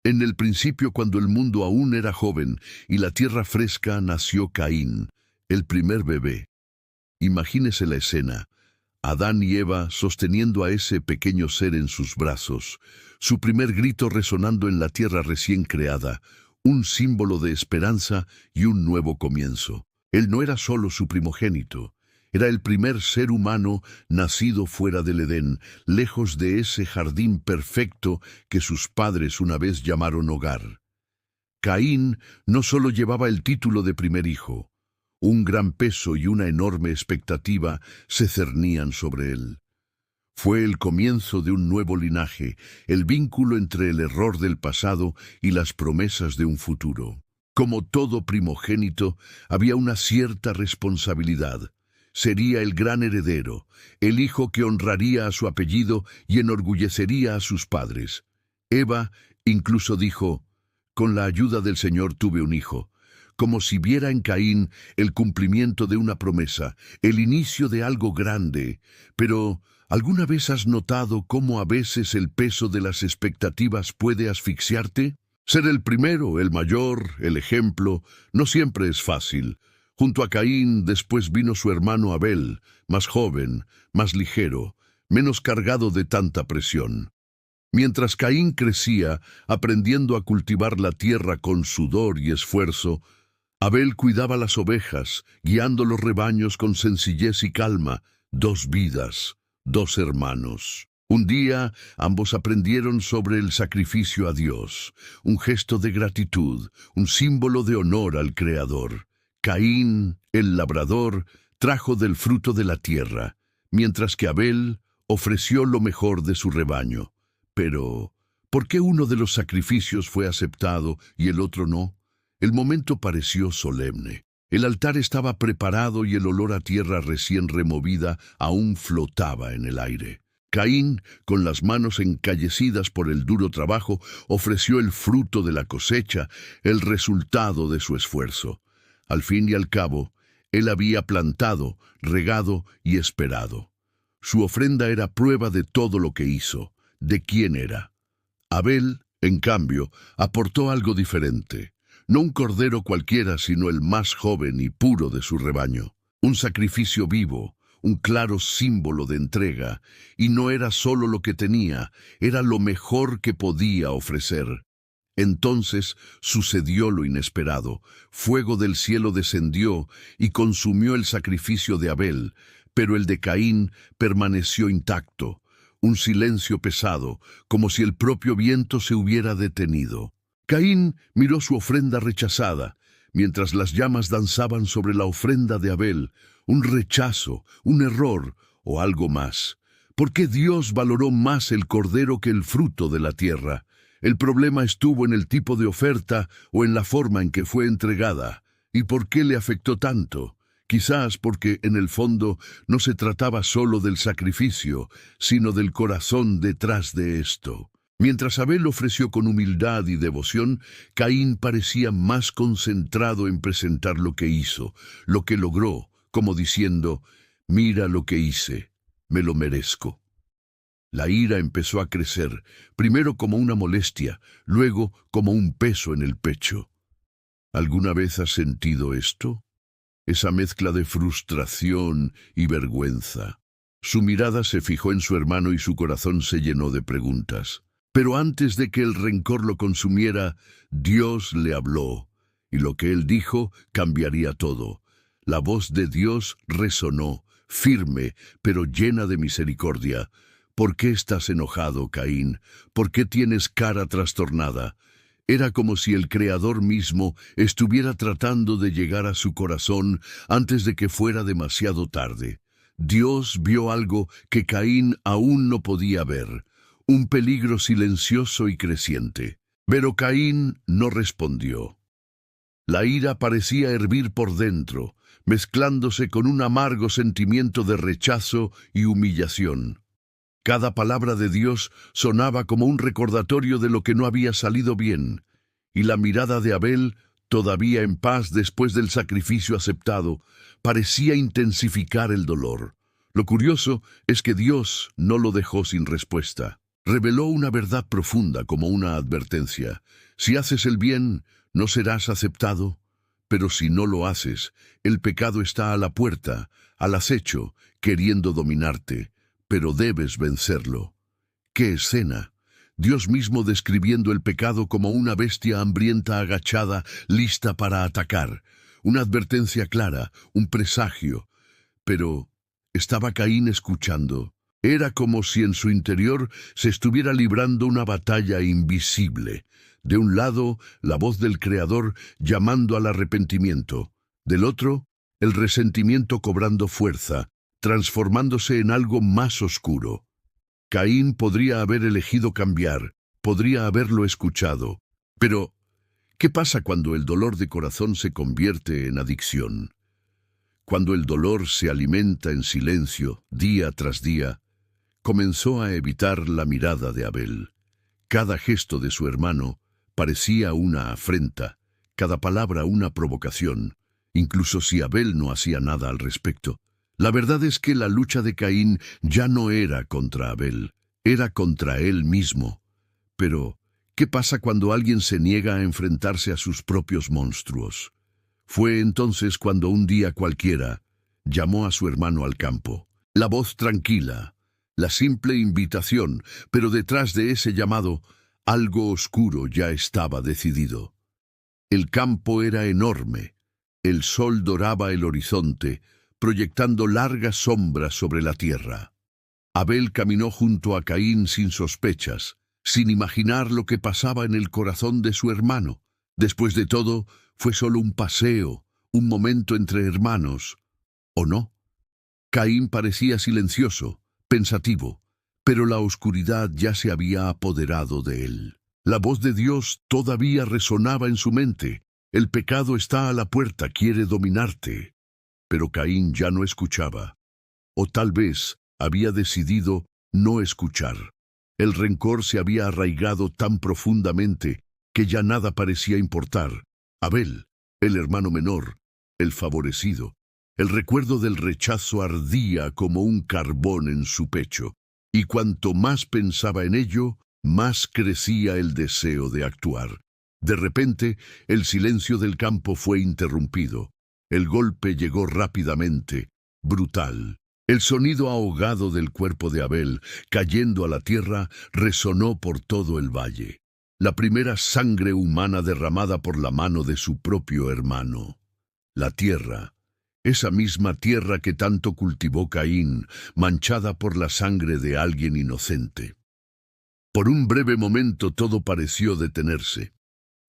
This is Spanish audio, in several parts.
En el principio, cuando el mundo aún era joven y la tierra fresca, nació Caín, el primer bebé. Imagínese la escena. Adán y Eva sosteniendo a ese pequeño ser en sus brazos, su primer grito resonando en la tierra recién creada, un símbolo de esperanza y un nuevo comienzo. Él no era solo su primogénito, era el primer ser humano nacido fuera del Edén, lejos de ese jardín perfecto que sus padres una vez llamaron hogar. Caín no solo llevaba el título de primer hijo, un gran peso y una enorme expectativa se cernían sobre él. Fue el comienzo de un nuevo linaje, el vínculo entre el error del pasado y las promesas de un futuro. Como todo primogénito, había una cierta responsabilidad. Sería el gran heredero, el hijo que honraría a su apellido y enorgullecería a sus padres. Eva incluso dijo, «Con la ayuda del Señor tuve un hijo», como si viera en Caín el cumplimiento de una promesa, el inicio de algo grande. Pero, ¿alguna vez has notado cómo a veces el peso de las expectativas puede asfixiarte? Ser el primero, el mayor, el ejemplo, no siempre es fácil. Junto a Caín después vino su hermano Abel, más joven, más ligero, menos cargado de tanta presión. Mientras Caín crecía, aprendiendo a cultivar la tierra con sudor y esfuerzo, Abel cuidaba las ovejas, guiando los rebaños con sencillez y calma. Dos vidas, dos hermanos. Un día, ambos aprendieron sobre el sacrificio a Dios, un gesto de gratitud, un símbolo de honor al Creador. Caín, el labrador, trajo del fruto de la tierra, mientras que Abel ofreció lo mejor de su rebaño. Pero, ¿por qué uno de los sacrificios fue aceptado y el otro no? El momento pareció solemne. El altar estaba preparado y el olor a tierra recién removida aún flotaba en el aire. Caín, con las manos encallecidas por el duro trabajo, ofreció el fruto de la cosecha, el resultado de su esfuerzo. Al fin y al cabo, él había plantado, regado y esperado. Su ofrenda era prueba de todo lo que hizo, de quién era. Abel, en cambio, aportó algo diferente. No un cordero cualquiera, sino el más joven y puro de su rebaño. Un sacrificio vivo, un claro símbolo de entrega, y no era solo lo que tenía, era lo mejor que podía ofrecer. Entonces sucedió lo inesperado. Fuego del cielo descendió y consumió el sacrificio de Abel, pero el de Caín permaneció intacto. Un silencio pesado, como si el propio viento se hubiera detenido. Caín miró su ofrenda rechazada, mientras las llamas danzaban sobre la ofrenda de Abel, un rechazo, un error o algo más. ¿Por qué Dios valoró más el cordero que el fruto de la tierra? El problema estuvo en el tipo de oferta o en la forma en que fue entregada. ¿Y por qué le afectó tanto? Quizás porque en el fondo no se trataba solo del sacrificio, sino del corazón detrás de esto. Mientras Abel ofreció con humildad y devoción, Caín parecía más concentrado en presentar lo que hizo, lo que logró, como diciendo, «Mira lo que hice, me lo merezco». La ira empezó a crecer, primero como una molestia, luego como un peso en el pecho. ¿Alguna vez has sentido esto? Esa mezcla de frustración y vergüenza. Su mirada se fijó en su hermano y su corazón se llenó de preguntas. Pero antes de que el rencor lo consumiera, Dios le habló, y lo que él dijo cambiaría todo. La voz de Dios resonó, firme, pero llena de misericordia. «¿Por qué estás enojado, Caín? ¿Por qué tienes cara trastornada?» Era como si el Creador mismo estuviera tratando de llegar a su corazón antes de que fuera demasiado tarde. Dios vio algo que Caín aún no podía ver, un peligro silencioso y creciente. Pero Caín no respondió. La ira parecía hervir por dentro, mezclándose con un amargo sentimiento de rechazo y humillación. Cada palabra de Dios sonaba como un recordatorio de lo que no había salido bien, y la mirada de Abel, todavía en paz después del sacrificio aceptado, parecía intensificar el dolor. Lo curioso es que Dios no lo dejó sin respuesta. Reveló una verdad profunda como una advertencia. Si haces el bien, no serás aceptado, pero si no lo haces, el pecado está a la puerta, al acecho, queriendo dominarte, pero debes vencerlo. ¡Qué escena! Dios mismo describiendo el pecado como una bestia hambrienta agachada, lista para atacar. Una advertencia clara, un presagio. Pero estaba Caín escuchando. Era como si en su interior se estuviera librando una batalla invisible. De un lado, la voz del Creador llamando al arrepentimiento. Del otro, el resentimiento cobrando fuerza, transformándose en algo más oscuro. Caín podría haber elegido cambiar, podría haberlo escuchado. Pero, ¿qué pasa cuando el dolor de corazón se convierte en adicción? Cuando el dolor se alimenta en silencio, día tras día, comenzó a evitar la mirada de Abel. Cada gesto de su hermano parecía una afrenta, cada palabra una provocación, incluso si Abel no hacía nada al respecto. La verdad es que la lucha de Caín ya no era contra Abel, era contra él mismo. Pero, ¿qué pasa cuando alguien se niega a enfrentarse a sus propios monstruos? Fue entonces cuando un día cualquiera llamó a su hermano al campo. La voz tranquila, la simple invitación, pero detrás de ese llamado, algo oscuro ya estaba decidido. El campo era enorme, el sol doraba el horizonte, proyectando largas sombras sobre la tierra. Abel caminó junto a Caín sin sospechas, sin imaginar lo que pasaba en el corazón de su hermano. Después de todo, fue solo un paseo, un momento entre hermanos. ¿O no? Caín parecía silencioso, pensativo, pero la oscuridad ya se había apoderado de él. La voz de Dios todavía resonaba en su mente. El pecado está a la puerta, quiere dominarte. Pero Caín ya no escuchaba. O tal vez había decidido no escuchar. El rencor se había arraigado tan profundamente que ya nada parecía importar. Abel, el hermano menor, el favorecido, el recuerdo del rechazo ardía como un carbón en su pecho, y cuanto más pensaba en ello, más crecía el deseo de actuar. De repente, el silencio del campo fue interrumpido. El golpe llegó rápidamente, brutal. El sonido ahogado del cuerpo de Abel, cayendo a la tierra, resonó por todo el valle. La primera sangre humana derramada por la mano de su propio hermano. La tierra, esa misma tierra que tanto cultivó Caín, manchada por la sangre de alguien inocente. Por un breve momento todo pareció detenerse.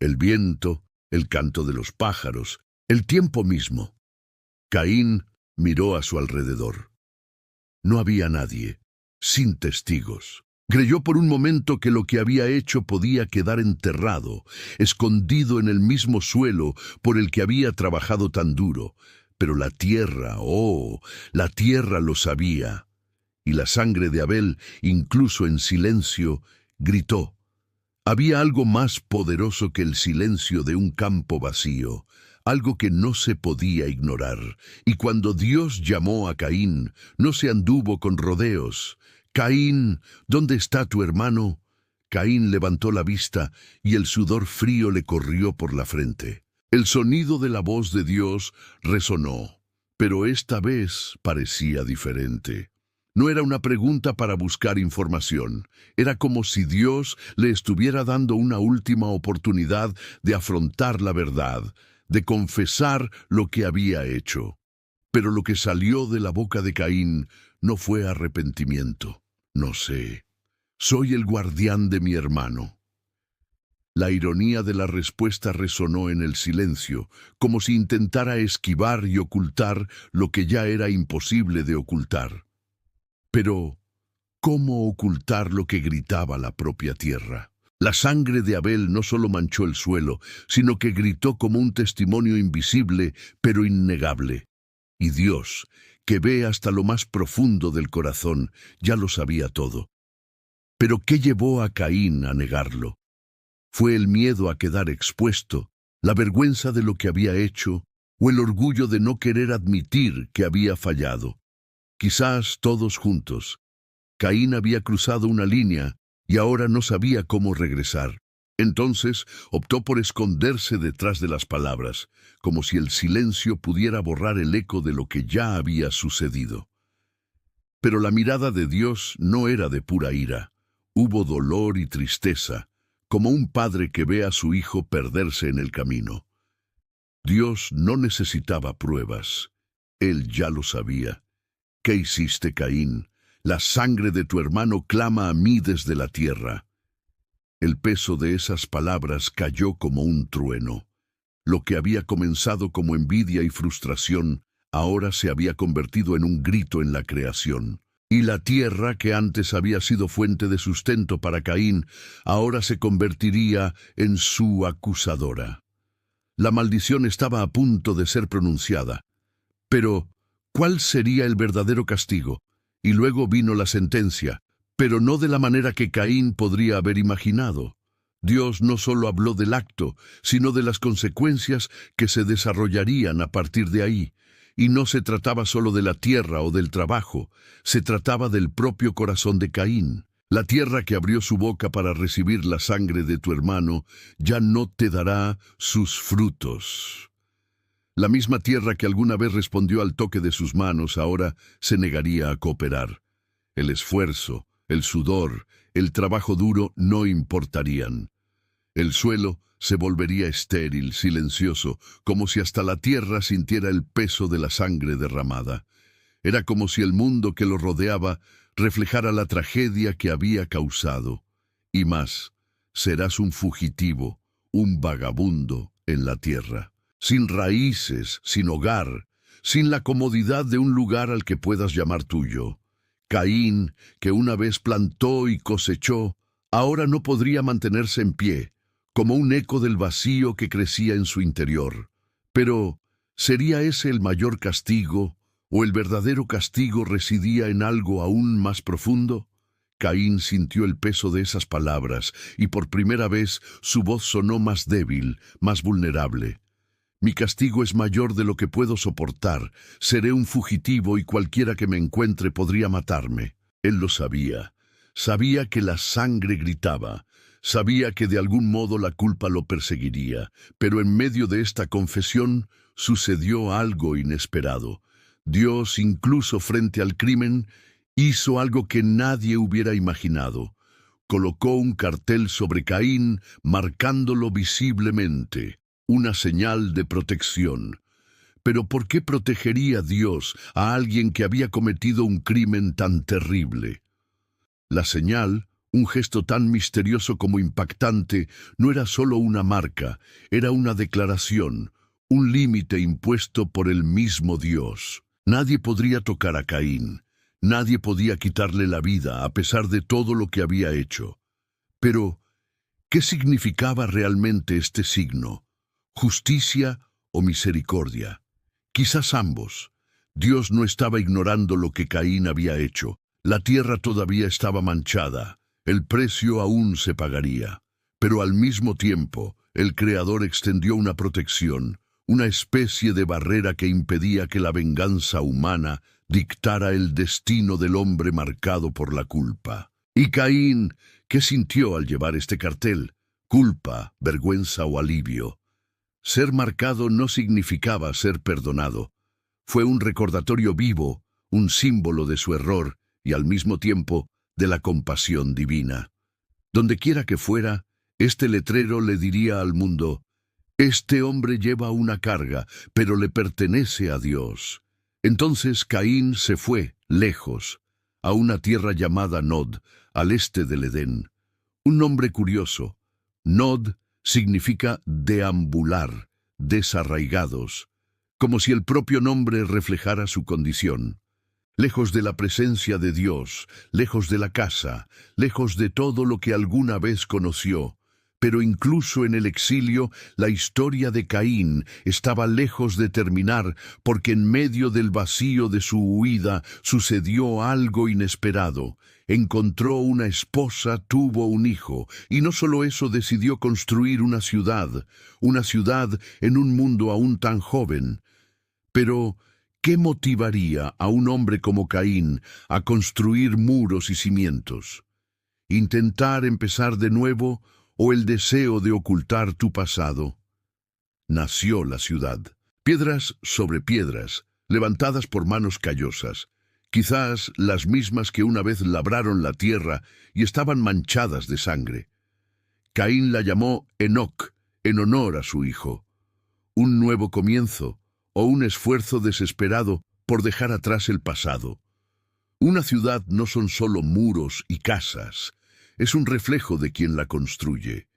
El viento, el canto de los pájaros, el tiempo mismo. Caín miró a su alrededor. No había nadie, sin testigos. Creyó por un momento que lo que había hecho podía quedar enterrado, escondido en el mismo suelo por el que había trabajado tan duro. Pero la tierra, la tierra lo sabía. Y la sangre de Abel, incluso en silencio, gritó. Había algo más poderoso que el silencio de un campo vacío, algo que no se podía ignorar. Y cuando Dios llamó a Caín, no se anduvo con rodeos. Caín, ¿dónde está tu hermano? Caín levantó la vista y el sudor frío le corrió por la frente. El sonido de la voz de Dios resonó, pero esta vez parecía diferente. No era una pregunta para buscar información. Era como si Dios le estuviera dando una última oportunidad de afrontar la verdad, de confesar lo que había hecho. Pero lo que salió de la boca de Caín no fue arrepentimiento. No sé. Soy el guardián de mi hermano. La ironía de la respuesta resonó en el silencio, como si intentara esquivar y ocultar lo que ya era imposible de ocultar. Pero, ¿cómo ocultar lo que gritaba la propia tierra? La sangre de Abel no solo manchó el suelo, sino que gritó como un testimonio invisible, pero innegable. Y Dios, que ve hasta lo más profundo del corazón, ya lo sabía todo. Pero ¿qué llevó a Caín a negarlo? ¿Fue el miedo a quedar expuesto, la vergüenza de lo que había hecho, o el orgullo de no querer admitir que había fallado? Quizás todos juntos. Caín había cruzado una línea y ahora no sabía cómo regresar. Entonces optó por esconderse detrás de las palabras, como si el silencio pudiera borrar el eco de lo que ya había sucedido. Pero la mirada de Dios no era de pura ira. Hubo dolor y tristeza, como un padre que ve a su hijo perderse en el camino. Dios no necesitaba pruebas. Él ya lo sabía. ¿Qué hiciste, Caín? La sangre de tu hermano clama a mí desde la tierra. El peso de esas palabras cayó como un trueno. Lo que había comenzado como envidia y frustración, ahora se había convertido en un grito en la creación. Y la tierra, que antes había sido fuente de sustento para Caín, ahora se convertiría en su acusadora. La maldición estaba a punto de ser pronunciada. Pero, ¿cuál sería el verdadero castigo? Y luego vino la sentencia, pero no de la manera que Caín podría haber imaginado. Dios no solo habló del acto, sino de las consecuencias que se desarrollarían a partir de ahí. Y no se trataba solo de la tierra o del trabajo, se trataba del propio corazón de Caín. La tierra que abrió su boca para recibir la sangre de tu hermano ya no te dará sus frutos. La misma tierra que alguna vez respondió al toque de sus manos ahora se negaría a cooperar. El esfuerzo, el sudor, el trabajo duro no importarían. El suelo se volvería estéril, silencioso, como si hasta la tierra sintiera el peso de la sangre derramada. Era como si el mundo que lo rodeaba reflejara la tragedia que había causado. Y más, serás un fugitivo, un vagabundo en la tierra, sin raíces, sin hogar, sin la comodidad de un lugar al que puedas llamar tuyo. Caín, que una vez plantó y cosechó, ahora no podría mantenerse en pie, como un eco del vacío que crecía en su interior. Pero, ¿sería ese el mayor castigo, o el verdadero castigo residía en algo aún más profundo? Caín sintió el peso de esas palabras, y por primera vez su voz sonó más débil, más vulnerable. Mi castigo es mayor de lo que puedo soportar. Seré un fugitivo y cualquiera que me encuentre podría matarme. Él lo sabía. Sabía que la sangre gritaba. Sabía que de algún modo la culpa lo perseguiría. Pero en medio de esta confesión sucedió algo inesperado. Dios, incluso frente al crimen, hizo algo que nadie hubiera imaginado. Colocó un cartel sobre Caín, marcándolo visiblemente. Una señal de protección. Pero ¿por qué protegería Dios a alguien que había cometido un crimen tan terrible? La señal, un gesto tan misterioso como impactante, no era solo una marca, era una declaración, un límite impuesto por el mismo Dios. Nadie podría tocar a Caín, nadie podía quitarle la vida a pesar de todo lo que había hecho. Pero, ¿qué significaba realmente este signo? ¿Justicia o misericordia? Quizás ambos. Dios no estaba ignorando lo que Caín había hecho. La tierra todavía estaba manchada. El precio aún se pagaría. Pero al mismo tiempo, el Creador extendió una protección, una especie de barrera que impedía que la venganza humana dictara el destino del hombre marcado por la culpa. ¿Y Caín, qué sintió al llevar este cartel? ¿Culpa, vergüenza o alivio? Ser marcado no significaba ser perdonado. Fue un recordatorio vivo, un símbolo de su error y al mismo tiempo de la compasión divina. Dondequiera que fuera, este letrero le diría al mundo: este hombre lleva una carga, pero le pertenece a Dios. Entonces Caín se fue, lejos, a una tierra llamada Nod, al este del Edén. Un nombre curioso. Nod significa deambular, desarraigados, como si el propio nombre reflejara su condición. Lejos de la presencia de Dios, lejos de la casa, lejos de todo lo que alguna vez conoció. Pero incluso en el exilio, la historia de Caín estaba lejos de terminar, porque en medio del vacío de su huida sucedió algo inesperado. Encontró una esposa, tuvo un hijo, y no solo eso, decidió construir una ciudad en un mundo aún tan joven. Pero, ¿qué motivaría a un hombre como Caín a construir muros y cimientos? ¿Intentar empezar de nuevo o el deseo de ocultar tu pasado? Nació la ciudad. Piedras sobre piedras, levantadas por manos callosas, quizás las mismas que una vez labraron la tierra y estaban manchadas de sangre. Caín la llamó Enoc, en honor a su hijo. Un nuevo comienzo, o un esfuerzo desesperado por dejar atrás el pasado. Una ciudad no son solo muros y casas, es un reflejo de quien la construye.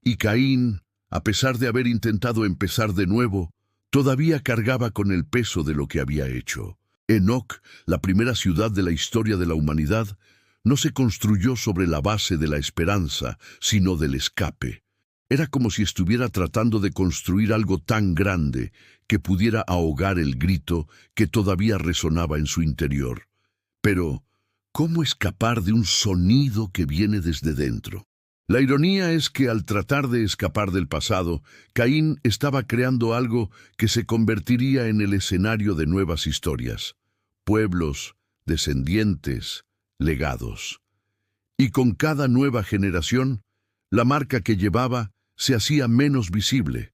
Y Caín, a pesar de haber intentado empezar de nuevo, todavía cargaba con el peso de lo que había hecho. Enoc, la primera ciudad de la historia de la humanidad, no se construyó sobre la base de la esperanza, sino del escape. Era como si estuviera tratando de construir algo tan grande que pudiera ahogar el grito que todavía resonaba en su interior. Pero, ¿cómo escapar de un sonido que viene desde dentro? La ironía es que al tratar de escapar del pasado, Caín estaba creando algo que se convertiría en el escenario de nuevas historias. Pueblos, descendientes, legados. Y con cada nueva generación, la marca que llevaba se hacía menos visible,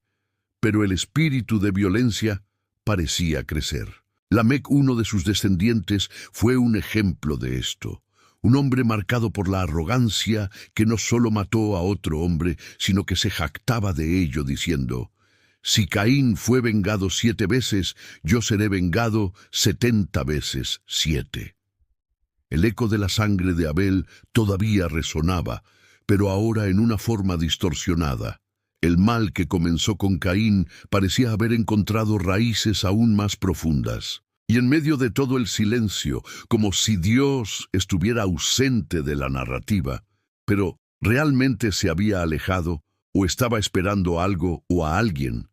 pero el espíritu de violencia parecía crecer. Lamec, uno de sus descendientes, fue un ejemplo de esto. Un hombre marcado por la arrogancia que no solo mató a otro hombre, sino que se jactaba de ello, diciendo: si Caín fue vengado 7 veces, yo seré vengado 70 veces 7. El eco de la sangre de Abel todavía resonaba, pero ahora en una forma distorsionada. El mal que comenzó con Caín parecía haber encontrado raíces aún más profundas. Y en medio de todo el silencio, como si Dios estuviera ausente de la narrativa, pero realmente se había alejado o estaba esperando algo o a alguien,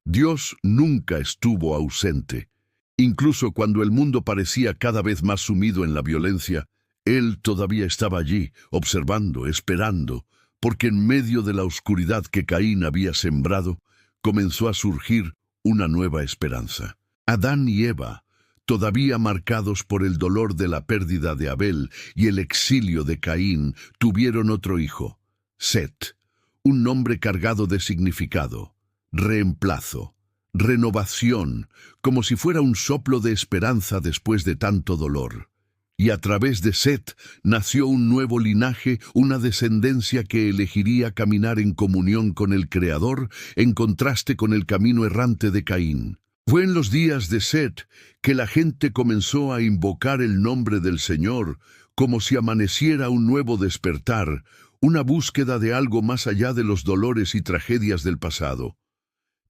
Dios nunca estuvo ausente. Incluso cuando el mundo parecía cada vez más sumido en la violencia, Él todavía estaba allí, observando, esperando, porque en medio de la oscuridad que Caín había sembrado, comenzó a surgir una nueva esperanza. Adán y Eva, todavía marcados por el dolor de la pérdida de Abel y el exilio de Caín, tuvieron otro hijo, Set, un nombre cargado de significado, reemplazo, renovación, como si fuera un soplo de esperanza después de tanto dolor. Y a través de Set nació un nuevo linaje, una descendencia que elegiría caminar en comunión con el Creador, en contraste con el camino errante de Caín. Fue en los días de Set que la gente comenzó a invocar el nombre del Señor, como si amaneciera un nuevo despertar, una búsqueda de algo más allá de los dolores y tragedias del pasado.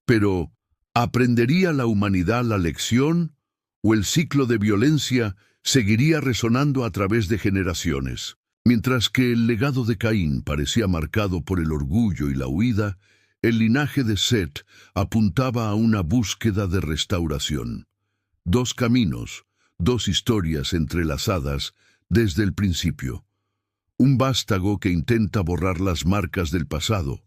Pero, ¿aprendería la humanidad la lección o el ciclo de violencia seguiría resonando a través de generaciones? Mientras que el legado de Caín parecía marcado por el orgullo y la huida, el linaje de Set apuntaba a una búsqueda de restauración. 2 caminos, 2 historias entrelazadas desde el principio. Un vástago que intenta borrar las marcas del pasado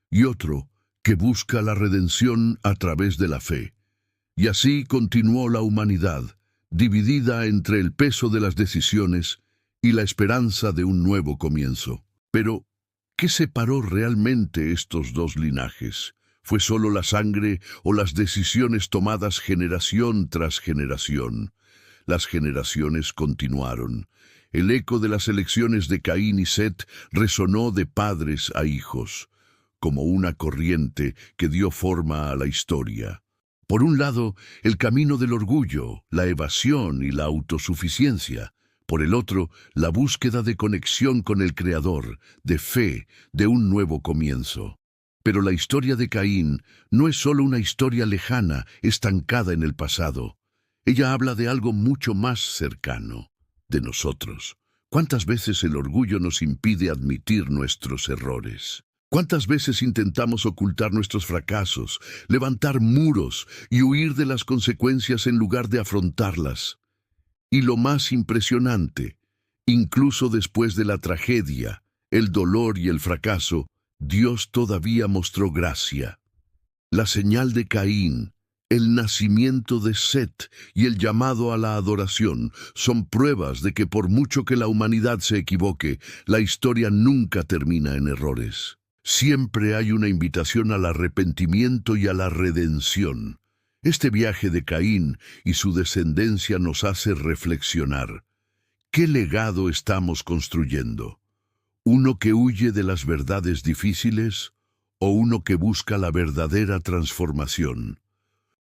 y otro que busca la redención a través de la fe. Y así continuó la humanidad, dividida entre el peso de las decisiones y la esperanza de un nuevo comienzo. Pero, ¿qué separó realmente estos 2 linajes? ¿Fue solo la sangre o las decisiones tomadas generación tras generación? Las generaciones continuaron. El eco de las elecciones de Caín y Set resonó de padres a hijos, como una corriente que dio forma a la historia. Por un lado, el camino del orgullo, la evasión y la autosuficiencia. Por el otro, la búsqueda de conexión con el Creador, de fe, de un nuevo comienzo. Pero la historia de Caín no es solo una historia lejana, estancada en el pasado. Ella habla de algo mucho más cercano, de nosotros. ¿Cuántas veces el orgullo nos impide admitir nuestros errores? ¿Cuántas veces intentamos ocultar nuestros fracasos, levantar muros y huir de las consecuencias en lugar de afrontarlas? Y lo más impresionante, incluso después de la tragedia, el dolor y el fracaso, Dios todavía mostró gracia. La señal de Caín, El nacimiento de Set y el llamado a la adoración son pruebas de que por mucho que la humanidad se equivoque, la historia nunca termina en errores. Siempre hay una invitación al arrepentimiento y a la redención. Este viaje de Caín y su descendencia nos hace reflexionar. ¿Qué legado estamos construyendo? ¿Uno que huye de las verdades difíciles o uno que busca la verdadera transformación?